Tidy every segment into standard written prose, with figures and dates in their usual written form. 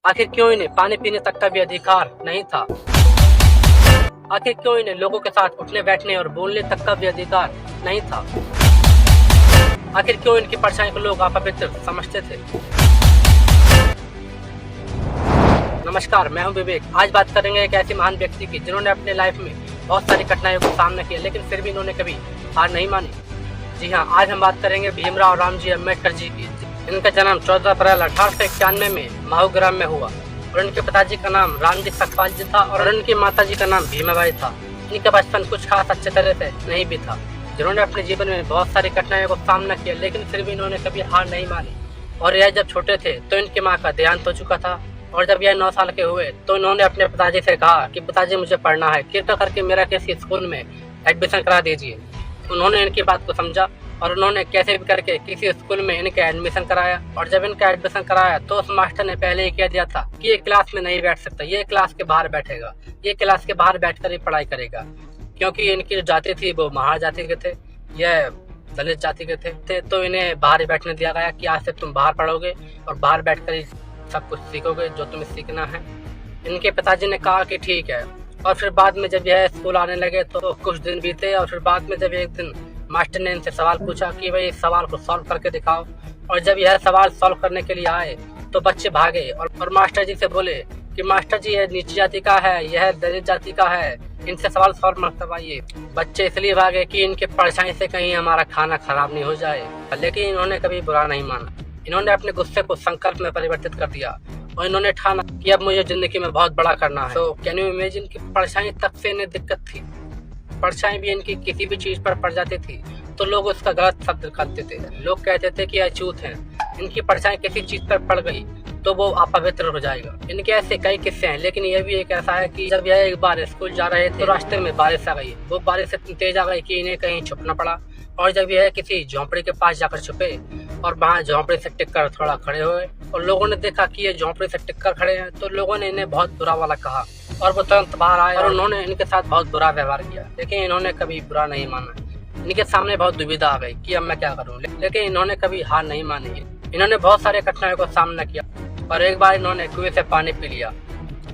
आखिर क्यों इन्हें पानी पीने तक का भी अधिकार नहीं था? आखिर क्यों इन्हें लोगों के साथ उठने बैठने और बोलने तक का भी अधिकार नहीं था? आखिर क्यों इनकी परछाई को लोग अपवित्र समझते थे? नमस्कार, मैं हूं विवेक। आज बात करेंगे एक ऐसे महान व्यक्ति की जिन्होंने अपने लाइफ में बहुत सारी कठिनाइयों का सामना किया, लेकिन फिर भी इन्होंने कभी हार नहीं मानी। जी हाँ, आज हम बात करेंगे भीमराव रामजी अम्बेडकर जी की। इनका जन्म 14 अप्रैल 1891 में माहूग्राम में हुआ और इनके पिताजी का नाम रामजी सकपाल जी था और इनकी माताजी का नाम भीमाबाई था। इनका बचपन कुछ खास अच्छे तरह से नहीं भी था। जिन्होंने अपने जीवन में बहुत सारी कठिनाइयों का सामना किया, लेकिन फिर भी इन्होंने कभी हार नहीं मानी। और यह जब छोटे थे तो इनकी माँ का देहांत हो चुका था और जब यह 9 साल के हुए तो इन्होंने अपने पिताजी से कहा कि पिताजी मुझे पढ़ना है, कृपया करके मेरा किसी स्कूल में एडमिशन करा दीजिए। उन्होंने इनकी बात को समझा और उन्होंने कैसे भी करके किसी स्कूल में इनका एडमिशन कराया। और जब इनका एडमिशन कराया तो उस मास्टर ने पहले ही कह दिया था कि ये क्लास में नहीं बैठ सकता, ये क्लास के बाहर बैठेगा, ये क्लास के बाहर बैठकर ही पढ़ाई करेगा। क्योंकि इनकी जो जाति थी वो महार जाति के थे, यह दलित जाति के थे, तो इन्हें बाहर ही बैठने दिया गया कि आज से तुम बाहर पढ़ोगे और बाहर बैठकर ही सब कुछ सीखोगे जो तुम्हें सीखना है। इनके पिताजी ने कहा कि ठीक है। और फिर बाद में जब यह स्कूल आने लगे तो कुछ दिन बीते और फिर बाद में जब एक दिन मास्टर ने इनसे सवाल पूछा कि भाई इस सवाल को सॉल्व करके दिखाओ। और जब यह सवाल सॉल्व करने के लिए आए तो बच्चे भागे और मास्टर जी से बोले कि मास्टर जी यह नीची जाति का है, यह दलित जाति का है, इनसे सवाल सॉल्व मत करवाइए। बच्चे इसलिए भागे कि इनके परछाई से कहीं हमारा खाना खराब नहीं हो जाए, लेकिन इन्होंने कभी बुरा नहीं माना। इन्होंने अपने गुस्से को संकल्प में परिवर्तित कर दिया और इन्होंने ठाना कि अब मुझे जिंदगी में बहुत बड़ा करना है। तो कैन यू इमेजिन कि परछाई तक से इन्हें दिक्कत थी। परछाई भी इनकी किसी भी चीज पर पड़ जाती थी तो लोग उसका गलत शब्द निकालते थे। लोग कहते थे कि अछूत है। इनकी परछाई किसी चीज पर पड़ गई तो वो अपवित्र हो जाएगा। इनके ऐसे कई किस्से हैं, लेकिन यह भी एक ऐसा है कि जब यह एक बार स्कूल जा रहे थे तो रास्ते में बारिश आ गई। वो बारिश इतनी तेज आ गई कि इन्हें कहीं छुपना पड़ा और जब यह किसी झोंपड़ी के पास जाकर छुपे और वहाँ झोंपड़ी से टिककर थोड़ा खड़े हुए और लोगों ने देखा कि ये झोंपड़ी से टिककर खड़े हैं, तो लोगों ने इन्हें बहुत बुरा वाला कहा और वो तुरंत बाहर आए और उन्होंने इनके साथ बहुत बुरा व्यवहार किया, लेकिन इन्होंने कभी बुरा नहीं माना। इनके सामने बहुत दुविधा आ गई कि अब मैं क्या करूं, लेकिन इन्होंने कभी हार नहीं मानी। इन्होंने बहुत सारे कठिनाइयों का सामना किया और एक बार इन्होंने कुएं से पानी पी लिया,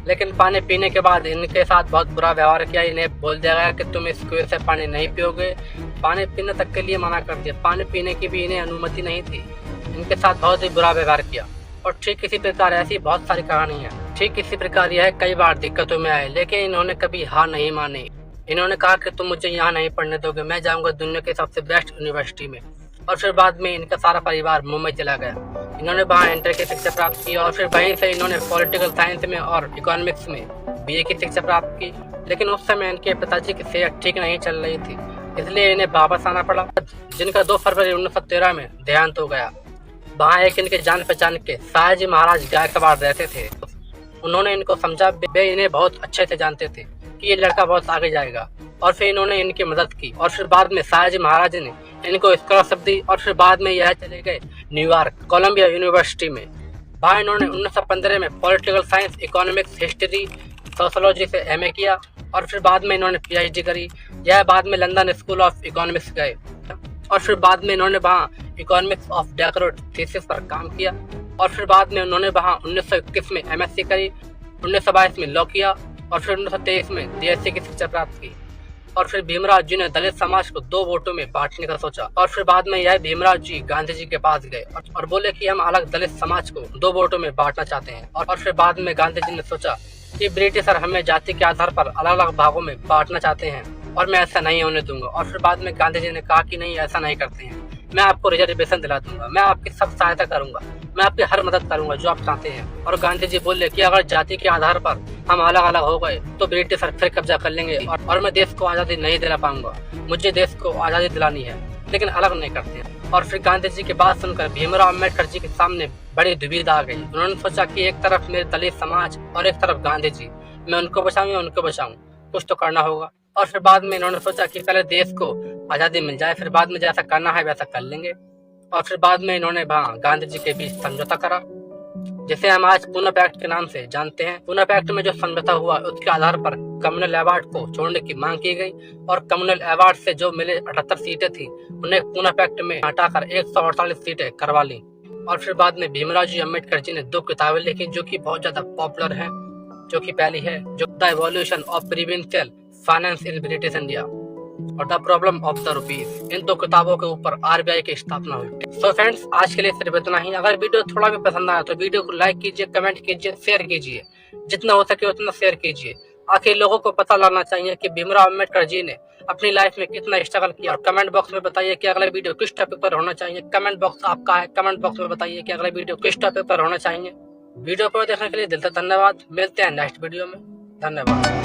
लेकिन पानी पीने के बाद इनके साथ बहुत बुरा व्यवहार किया। इन्हें बोल दिया गया कि तुम इस कुएं से पानी नहीं पियोगे। पानी पीने तक के लिए मना कर दिया, पानी पीने की भी इन्हें अनुमति नहीं थी। इनके साथ बहुत ही बुरा व्यवहार किया। और ठीक इसी प्रकार ऐसी बहुत सारी कहानी है। ठीक इसी प्रकार यह कई बार दिक्कतों में आए, लेकिन इन्होंने कभी हार नहीं मानी। इन्होंने कहा कि तुम मुझे यहाँ नहीं पढ़ने दोगे, मैं जाऊँगा दुनिया के सबसे बेस्ट यूनिवर्सिटी में। और फिर बाद में इनका सारा परिवार मुंबई चला गया। इन्होंने वहाँ इंटर की शिक्षा प्राप्त की और फिर वहीं से इन्होंने पॉलिटिकल साइंस में और इकोनॉमिक्स में BA की शिक्षा प्राप्त की। लेकिन उस समय इनके पिताजी की सेहत ठीक नहीं चल रही थी, इसलिए इन्हें वापस आना पड़ा, जिनका 2 फरवरी 1913 में देहांत हो गया। वहाँ एक इनके जान पहचान के सयाजी महाराज गायकवाड़ रहते थे। उन्होंने इनको समझा, वे इन्हें बहुत अच्छे से जानते थे कि ये लड़का बहुत आगे जाएगा, और फिर इन्होंने इनकी मदद की। और फिर बाद में सयाजी महाराज ने इनको स्कॉलरशिप दी और फिर बाद में यह चले गए न्यूयॉर्क कोलंबिया यूनिवर्सिटी में। वहाँ इन्होंने 1915 में political science, economics, history, sociology से MA किया और फिर बाद में इन्होंने PhD करी। यह बाद में लंदन स्कूल ऑफ इकोनॉमिक्स गए और फिर बाद में इन्होंने वहाँ इकोनॉमिक्स ऑफ डेकोरेट थीसिस पर काम किया और फिर बाद में उन्होंने वहाँ 1921 में MSc करी, 1922 में लॉ किया और फिर 1923 में DSc की शिक्षा प्राप्त की। और फिर भीमराव जी ने दलित समाज को 2 वोटों में बांटने का सोचा और फिर बाद में यह भीमराव जी गांधी जी के पास गए और बोले कि हम अलग दलित समाज को 2 वोटों में बांटना चाहते हैं। और फिर बाद में गांधी जी ने सोचा कि ब्रिटिशर हमें जाति के आधार पर अलग अलग भागों में बांटना चाहते हैं और मैं ऐसा नहीं होने दूंगा। और फिर बाद में गांधी जी ने कहा कि नहीं, ऐसा नहीं करते हैं, मैं आपको रिजर्वेशन दिला दूंगा, मैं आपकी सब सहायता करूंगा, मैं आपकी हर मदद करूंगा जो आप चाहते हैं। और गांधी जी बोले कि अगर जाति के आधार पर हम अलग अलग हो गए तो ब्रिटिशर फिर कब्जा कर लेंगे और मैं देश को आज़ादी नहीं दिला पाऊंगा। मुझे देश को आज़ादी दिलानी है, लेकिन अलग नहीं करते हैं। और फिर गांधी जी की बात सुनकर भीमराव अम्बेडकर जी के सामने बड़ी दुविधा आ गई। उन्होंने सोचा कि एक तरफ मेरे दलित समाज और एक तरफ गांधी जी, मैं उनको बचाऊं या उनको बचाऊं, कुछ तो करना होगा। और फिर बाद में इन्होंने सोचा कि पहले देश को आज़ादी मिल जाए, फिर बाद में जैसा करना है वैसा कर लेंगे। और फिर बाद में इन्होंने वहाँ गांधी जी के बीच समझौता करा, जिसे हम आज पूना पैक्ट के नाम से जानते हैं। पूना पैक्ट में जो समझौता हुआ उसके आधार पर कम्युनल अवार्ड को छोड़ने की मांग की गई और कम्युनल अवार्ड से जो मिले 78 सीटें थी उन्हें पूना पैक्ट में हटाकर 148 सीटें करवा ली। और फिर बाद में भीमराव जी अम्बेडकर जी ने 2 किताबें लिखी जो कि बहुत ज्यादा पॉपुलर हैं, जो कि पहली है जो the evolution of provincial finance in British India और the problem of the rupees. इन 2 किताबों के ऊपर आरबीआई की स्थापना हुई। सो फ्रेंड्स, आज के लिए सिर्फ इतना ही। अगर वीडियो थोड़ा भी पसंद आया तो वीडियो को लाइक कीजिए, कमेंट कीजिए, शेयर कीजिए, जितना हो सके उतना शेयर कीजिए। आखिर लोगों को पता लगना चाहिए कि भीमराव अम्बेडकर जी ने अपनी लाइफ में कितना स्ट्रगल किया। और कमेंट बॉक्स में बताइए कि अगला वीडियो किस टॉपिक पर होना चाहिए। कमेंट बॉक्स आपका है, कमेंट बॉक्स में बताइए कि अगला वीडियो किस टॉपिक पर होना चाहिए। वीडियो को देखने के लिए दिल से धन्यवाद। मिलते हैं नेक्स्ट वीडियो में। धन्यवाद।